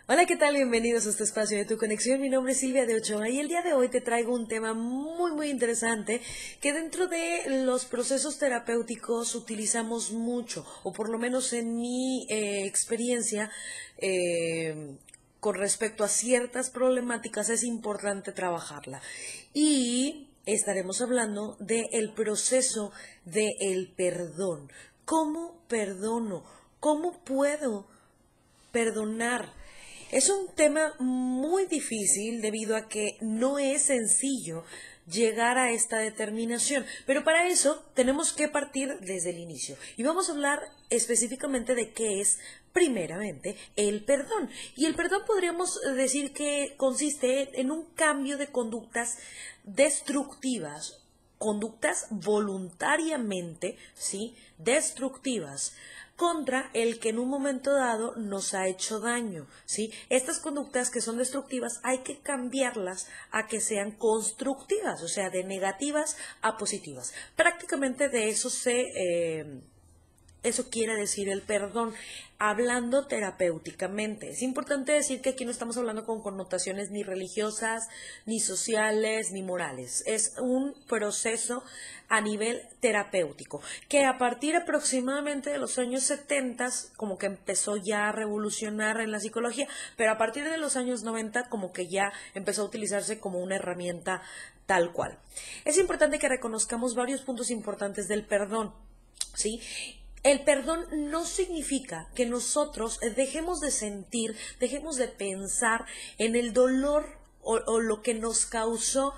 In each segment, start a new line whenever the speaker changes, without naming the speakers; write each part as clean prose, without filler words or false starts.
Hola, ¿qué tal? Bienvenidos a este espacio de Tu Conexión. Mi nombre es Silvia de Ochoa y el día de hoy te traigo un tema muy interesante que dentro de los procesos terapéuticos utilizamos mucho, o por lo menos en mi experiencia, con respecto a ciertas problemáticas es importante trabajarla. Y estaremos hablando del proceso del perdón. ¿Cómo perdono? ¿Cómo puedo perdonar? Es un tema muy difícil debido a que no es sencillo llegar a esta determinación, pero para eso tenemos que partir desde el inicio y vamos a hablar específicamente de qué es primeramente el perdón. Y el perdón podríamos decir que consiste en un cambio de conductas destructivas, conductas voluntariamente, ¿sí? Destructivas contra el que en un momento dado nos ha hecho daño, ¿sí? Estas conductas que son destructivas hay que cambiarlas a que sean constructivas, o sea, de negativas a positivas. Prácticamente de eso eso quiere decir el perdón, hablando terapéuticamente. Es importante decir que aquí no estamos hablando con connotaciones ni religiosas, ni sociales, ni morales. Es un proceso a nivel terapéutico, que a partir aproximadamente de los años 70 como que empezó ya a revolucionar en la psicología, pero a partir de los años 90 como que ya empezó a utilizarse como una herramienta tal cual. Es importante que reconozcamos varios puntos importantes del perdón, ¿sí? El perdón no significa que nosotros dejemos de sentir, dejemos de pensar en el dolor o lo que nos causó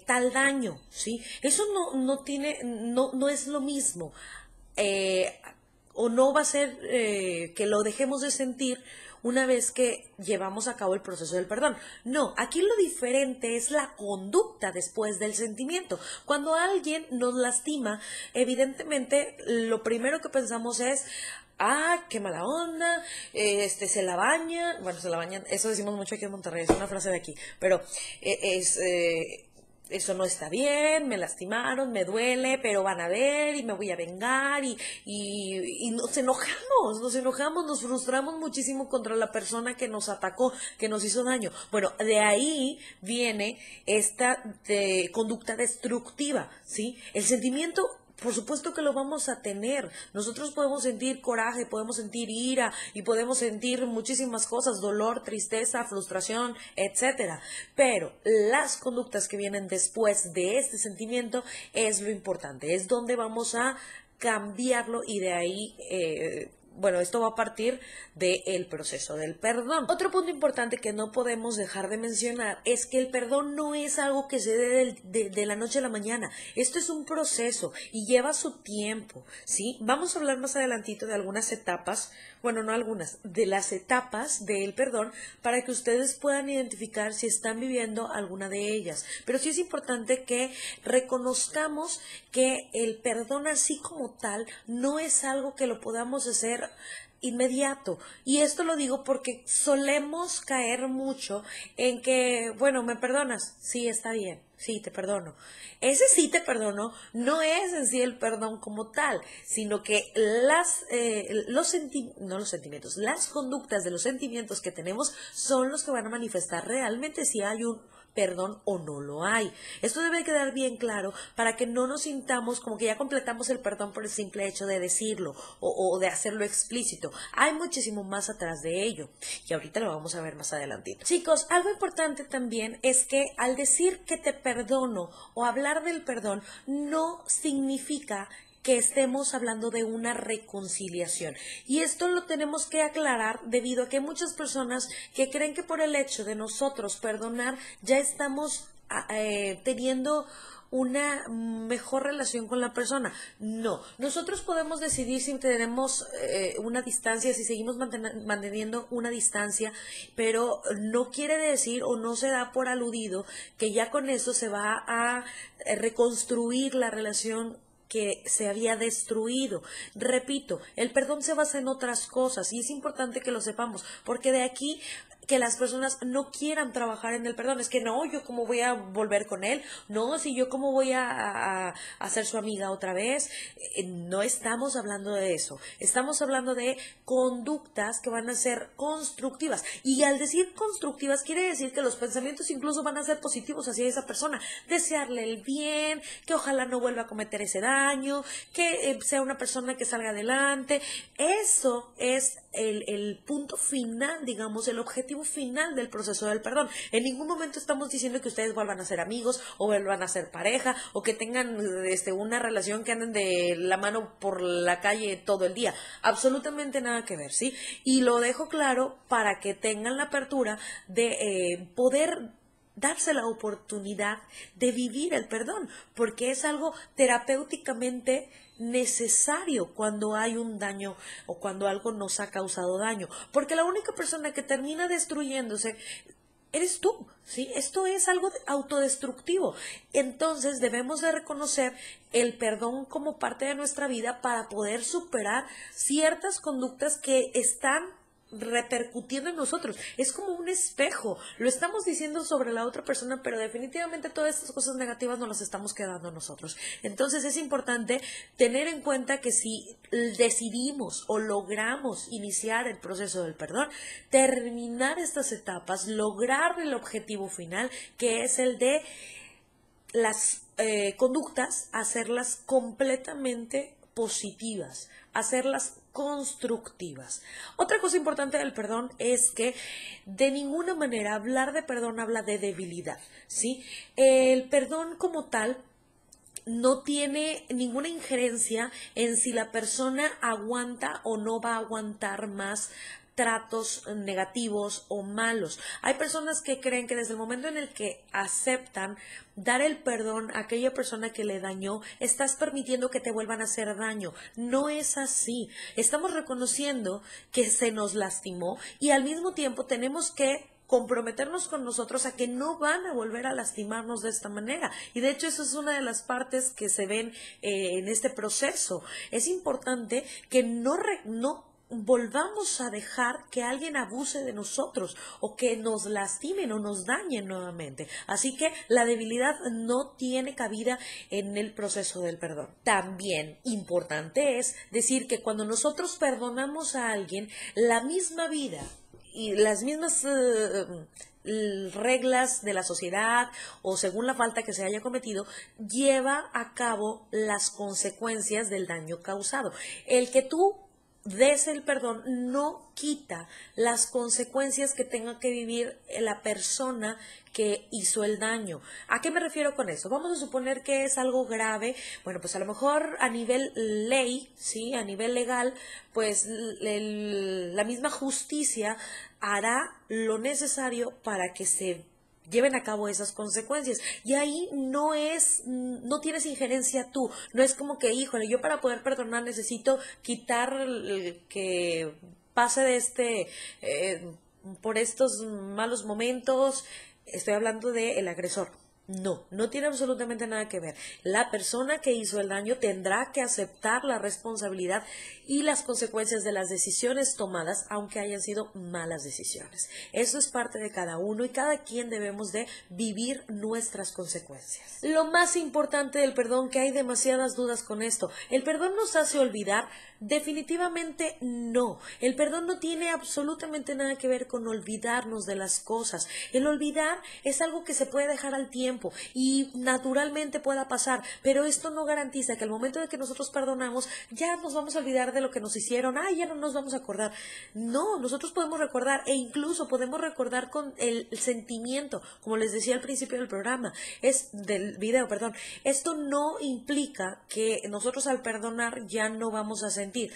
tal daño, ¿sí? Eso no es lo mismo. Eh, o no va a ser que lo dejemos de sentir una vez que llevamos a cabo el proceso del perdón. No, aquí lo diferente es la conducta después del sentimiento. Cuando alguien nos lastima, evidentemente lo primero que pensamos es, ah, qué mala onda, se la baña, bueno, se la bañan, eso decimos mucho aquí en Monterrey, es una frase de aquí, pero eso no está bien, me lastimaron, me duele, pero van a ver y me voy a vengar y nos enojamos, nos frustramos muchísimo contra la persona que nos atacó, que nos hizo daño. Bueno, de ahí viene esta conducta destructiva, ¿sí? El sentimiento, por supuesto que lo vamos a tener. Nosotros podemos sentir coraje, podemos sentir ira y podemos sentir muchísimas cosas, dolor, tristeza, frustración, etcétera. Pero las conductas que vienen después de este sentimiento es lo importante, es donde vamos a cambiarlo y de ahí bueno, esto va a partir del proceso del perdón. Otro punto importante que no podemos dejar de mencionar es que el perdón no es algo que se dé de la noche a la mañana. Esto es un proceso y lleva su tiempo, ¿sí? Vamos a hablar más adelantito de algunas etapas, bueno, no algunas, de las etapas del perdón para que ustedes puedan identificar si están viviendo alguna de ellas. Pero sí es importante que reconozcamos que el perdón así como tal no es algo que lo podamos hacer inmediato. Y esto lo digo porque solemos caer mucho en que, bueno, ¿me perdonas? Sí, está bien, sí, te perdono. Ese sí te perdono no es en sí el perdón como tal, sino que no los sentimientos, las conductas de los sentimientos que tenemos son los que van a manifestar realmente si hay un perdón o no lo hay. Esto debe quedar bien claro para que no nos sintamos como que ya completamos el perdón por el simple hecho de decirlo o de hacerlo explícito. Hay muchísimo más atrás de ello y ahorita lo vamos a ver más adelantito. Chicos, algo importante también es que al decir que te perdono o hablar del perdón no significa que estemos hablando de una reconciliación. Y esto lo tenemos que aclarar debido a que hay muchas personas que creen que por el hecho de nosotros perdonar ya estamos teniendo una mejor relación con la persona. No, nosotros podemos decidir si tenemos una distancia, si seguimos manteniendo una distancia, pero no quiere decir o no se da por aludido que ya con eso se va a reconstruir la relación que se había destruido. Repito, el perdón se basa en otras cosas y es importante que lo sepamos, porque de aquí que las personas no quieran trabajar en el perdón. Es que no, yo cómo voy a volver con él, no, si yo cómo voy a ser su amiga otra vez. No estamos hablando de eso, estamos hablando de conductas que van a ser constructivas. Y al decir constructivas quiere decir que los pensamientos incluso van a ser positivos hacia esa persona, desearle el bien, que ojalá no vuelva a cometer ese daño, que sea una persona que salga adelante. Eso es el punto final, digamos, el objetivo final del proceso del perdón. En ningún momento estamos diciendo que ustedes vuelvan a ser amigos o vuelvan a ser pareja o que tengan una relación que anden de la mano por la calle todo el día. Absolutamente nada que ver, ¿sí? Y lo dejo claro para que tengan la apertura de poder darse la oportunidad de vivir el perdón, porque es algo terapéuticamente necesario cuando hay un daño o cuando algo nos ha causado daño, porque la única persona que termina destruyéndose eres tú, ¿sí? Esto es algo autodestructivo. Entonces debemos de reconocer el perdón como parte de nuestra vida para poder superar ciertas conductas que están repercutiendo en nosotros. Es como un espejo, lo estamos diciendo sobre la otra persona, pero definitivamente todas estas cosas negativas nos las estamos quedando nosotros. Entonces es importante tener en cuenta que si decidimos o logramos iniciar el proceso del perdón, terminar estas etapas, lograr el objetivo final, que es el de las conductas, hacerlas completamente positivas, hacerlas constructivas. Otra cosa importante del perdón es que de ninguna manera hablar de perdón habla de debilidad, ¿sí? El perdón como tal no tiene ninguna injerencia en si la persona aguanta o no va a aguantar más tratos negativos o malos. Hay personas que creen que desde el momento en el que aceptan dar el perdón a aquella persona que le dañó, estás permitiendo que te vuelvan a hacer daño. No es así. Estamos reconociendo que se nos lastimó y al mismo tiempo tenemos que comprometernos con nosotros a que no van a volver a lastimarnos de esta manera. Y de hecho eso es una de las partes que se ven en este proceso. Es importante que no volvamos a dejar que alguien abuse de nosotros o que nos lastimen o nos dañen nuevamente. Así que la debilidad no tiene cabida en el proceso del perdón. También importante es decir que cuando nosotros perdonamos a alguien, la misma vida y las mismas reglas de la sociedad o según la falta que se haya cometido, lleva a cabo las consecuencias del daño causado. El que tú des el perdón no quita las consecuencias que tenga que vivir la persona que hizo el daño. ¿A qué me refiero con eso? Vamos a suponer que es algo grave. Bueno, pues a lo mejor a nivel ley, ¿sí? A nivel legal, pues la misma justicia hará lo necesario para que se lleven a cabo esas consecuencias. Y ahí no tienes injerencia tú. No es como que, híjole, yo para poder perdonar necesito quitar que pase de por estos malos momentos. Estoy hablando del agresor. No tiene absolutamente nada que ver. La persona que hizo el daño tendrá que aceptar la responsabilidad y las consecuencias de las decisiones tomadas, aunque hayan sido malas decisiones. Eso es parte de cada uno y cada quien debemos de vivir nuestras consecuencias. Lo más importante del perdón, que hay demasiadas dudas con esto, ¿el perdón nos hace olvidar? Definitivamente no. El perdón no tiene absolutamente nada que ver con olvidarnos de las cosas. El olvidar es algo que se puede dejar al tiempo y naturalmente pueda pasar, pero esto no garantiza que al momento de que nosotros perdonamos ya nos vamos a olvidar de lo que nos hicieron, ya no nos vamos a acordar. No, nosotros podemos recordar e incluso podemos recordar con el sentimiento, como les decía al principio del programa, del video, perdón. Esto no implica que nosotros al perdonar ya no vamos a sentir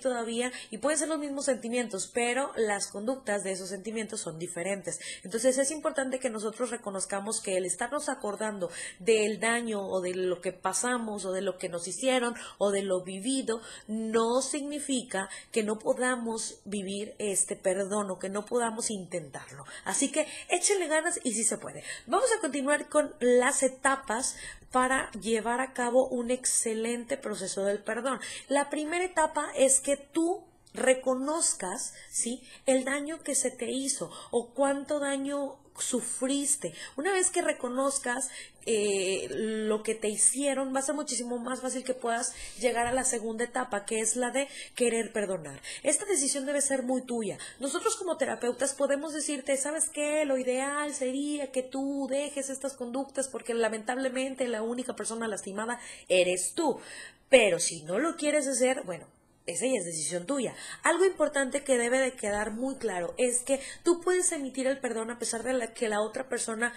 todavía y pueden ser los mismos sentimientos, pero las conductas de esos sentimientos son diferentes. Entonces es importante que nosotros reconozcamos que el estarnos acordando del daño o de lo que pasamos o de lo que nos hicieron o de lo vivido no significa que no podamos vivir este perdón o que no podamos intentarlo. Así que échenle ganas y sí se puede. Vamos a continuar con las etapas para llevar a cabo un excelente proceso del perdón. La primera etapa es que tú reconozcas, ¿sí?, el daño que se te hizo o cuánto daño sufriste. Una vez que reconozcas lo que te hicieron, va a ser muchísimo más fácil que puedas llegar a la segunda etapa, que es la de querer perdonar. Esta decisión debe ser muy tuya. Nosotros como terapeutas podemos decirte, ¿sabes qué? Lo ideal sería que tú dejes estas conductas porque lamentablemente la única persona lastimada eres tú. Pero si no lo quieres hacer, bueno, esa ya es decisión tuya. Algo importante que debe de quedar muy claro es que tú puedes emitir el perdón a pesar de que la otra persona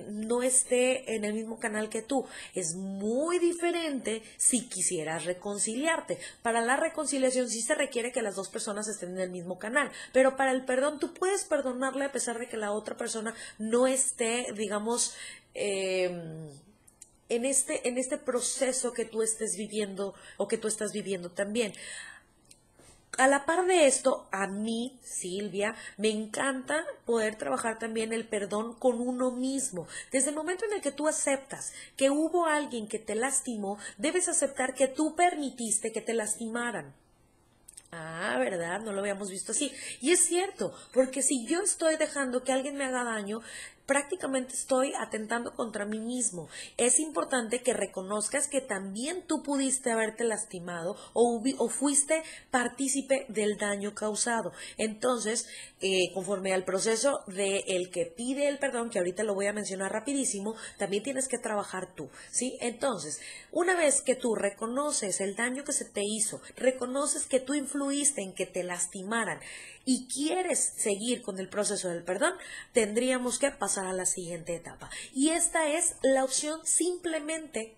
no esté en el mismo canal que tú. Es muy diferente si quisieras reconciliarte. Para la reconciliación sí se requiere que las dos personas estén en el mismo canal, pero para el perdón tú puedes perdonarle a pesar de que la otra persona no esté, digamos, en este proceso que tú estés viviendo o que tú estás viviendo también. A la par de esto, a mí, Silvia, me encanta poder trabajar también el perdón con uno mismo. Desde el momento en el que tú aceptas que hubo alguien que te lastimó, debes aceptar que tú permitiste que te lastimaran. Ah, ¿verdad? No lo habíamos visto así. Y es cierto, porque si yo estoy dejando que alguien me haga daño, prácticamente estoy atentando contra mí mismo. Es importante que reconozcas que también tú pudiste haberte lastimado o fuiste partícipe del daño causado. Entonces, conforme al proceso de el que pide el perdón, que ahorita lo voy a mencionar rapidísimo, también tienes que trabajar tú, ¿sí? Entonces, una vez que tú reconoces el daño que se te hizo, reconoces que tú influiste en que te lastimaran y quieres seguir con el proceso del perdón, tendríamos que pasar a la siguiente etapa. Y esta es la opción simplemente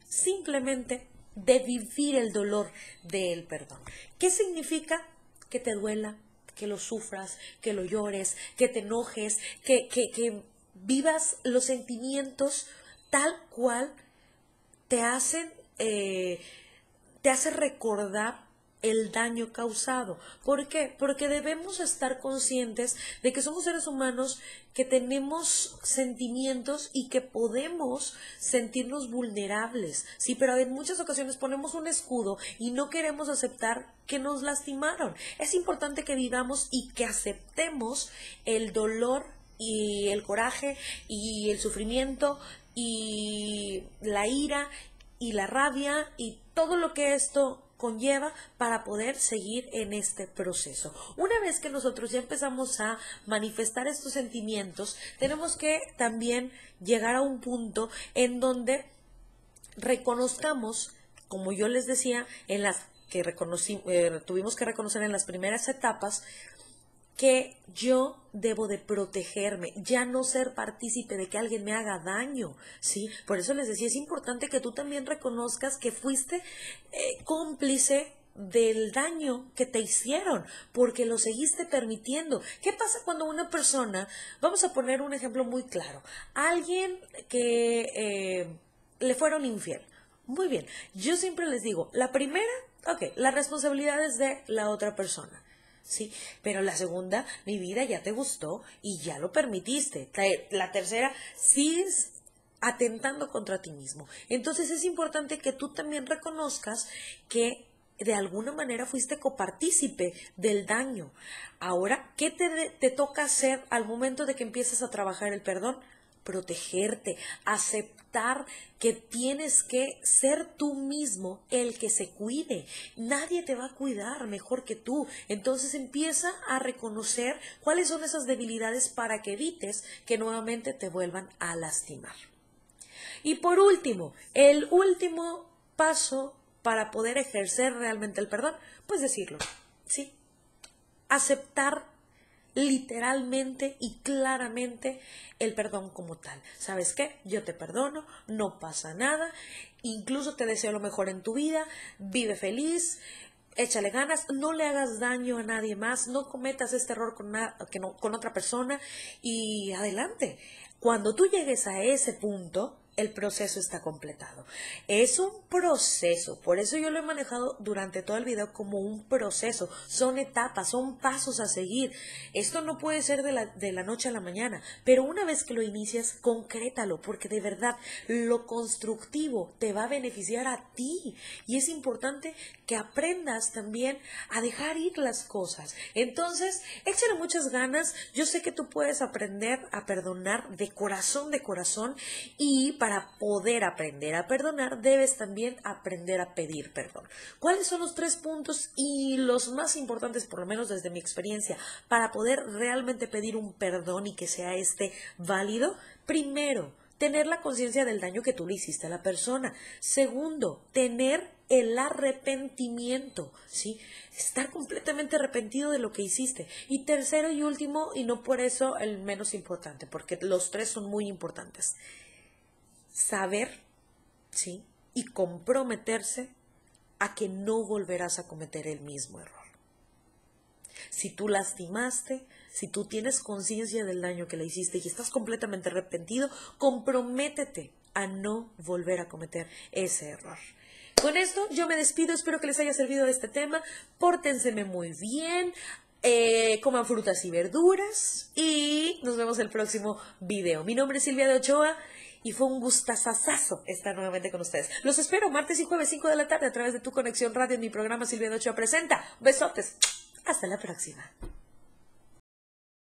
de vivir el dolor del perdón. ¿Qué significa? Que te duela, que lo sufras, que lo llores, que te enojes, que vivas los sentimientos tal cual te hacen, te hace recordar el daño causado. ¿Por qué? Porque debemos estar conscientes de que somos seres humanos que tenemos sentimientos y que podemos sentirnos vulnerables, sí, pero en muchas ocasiones ponemos un escudo y no queremos aceptar que nos lastimaron. Es importante que vivamos y que aceptemos el dolor y el coraje y el sufrimiento y la ira y la rabia y todo lo que esto conlleva para poder seguir en este proceso. Una vez que nosotros ya empezamos a manifestar estos sentimientos, tenemos que también llegar a un punto en donde reconozcamos, como yo les decía, en las que tuvimos que reconocer en las primeras etapas, que yo debo de protegerme, ya no ser partícipe de que alguien me haga daño, ¿sí? Por eso les decía, es importante que tú también reconozcas que fuiste cómplice del daño que te hicieron, porque lo seguiste permitiendo. ¿Qué pasa cuando una persona, vamos a poner un ejemplo muy claro, alguien que le fueron infiel? Muy bien, yo siempre les digo, la primera, la responsabilidad es de la otra persona. Sí, pero la segunda, mi vida, ya te gustó y ya lo permitiste. La tercera, sigues atentando contra ti mismo. Entonces es importante que tú también reconozcas que de alguna manera fuiste copartícipe del daño. Ahora, ¿qué te toca hacer al momento de que empiezas a trabajar el perdón? Protegerte, aceptar que tienes que ser tú mismo el que se cuide. Nadie te va a cuidar mejor que tú. Entonces empieza a reconocer cuáles son esas debilidades para que evites que nuevamente te vuelvan a lastimar. Y por último, el último paso para poder ejercer realmente el perdón, pues decirlo, ¿sí? Aceptar literalmente y claramente el perdón como tal. ¿Sabes qué? Yo te perdono, no pasa nada, incluso te deseo lo mejor en tu vida, vive feliz, échale ganas, no le hagas daño a nadie más, no cometas este error con otra persona y adelante. Cuando tú llegues a ese punto, el proceso está completado. Es un proceso, por eso yo lo he manejado durante todo el video como un proceso. Son etapas, son pasos a seguir. Esto no puede ser de la noche a la mañana, pero una vez que lo inicias, concrétalo, porque de verdad lo constructivo te va a beneficiar a ti. Y es importante que aprendas también a dejar ir las cosas. Entonces, échale muchas ganas. Yo sé que tú puedes aprender a perdonar de corazón, y para poder aprender a perdonar, debes también aprender a pedir perdón. ¿Cuáles son los 3 puntos y los más importantes, por lo menos desde mi experiencia, para poder realmente pedir un perdón y que sea válido? Primero, tener la conciencia del daño que tú le hiciste a la persona. Segundo, tener el arrepentimiento, ¿sí? Estar completamente arrepentido de lo que hiciste. Y tercero y último, y no por eso el menos importante, porque los 3 son muy importantes. Saber, ¿sí? Y comprometerse a que no volverás a cometer el mismo error. Si tú lastimaste, si tú tienes conciencia del daño que le hiciste y estás completamente arrepentido, comprométete a no volver a cometer ese error. Con esto yo me despido, espero que les haya servido este tema. Pórtenseme muy bien, coman frutas y verduras y nos vemos en el próximo video. Mi nombre es Silvia de Ochoa y fue un gustazazazo estar nuevamente con ustedes. Los espero martes y jueves 5 de la tarde a través de Tu Conexión Radio en mi programa Silvia de Ochoa Presenta. Besotes. Hasta la próxima.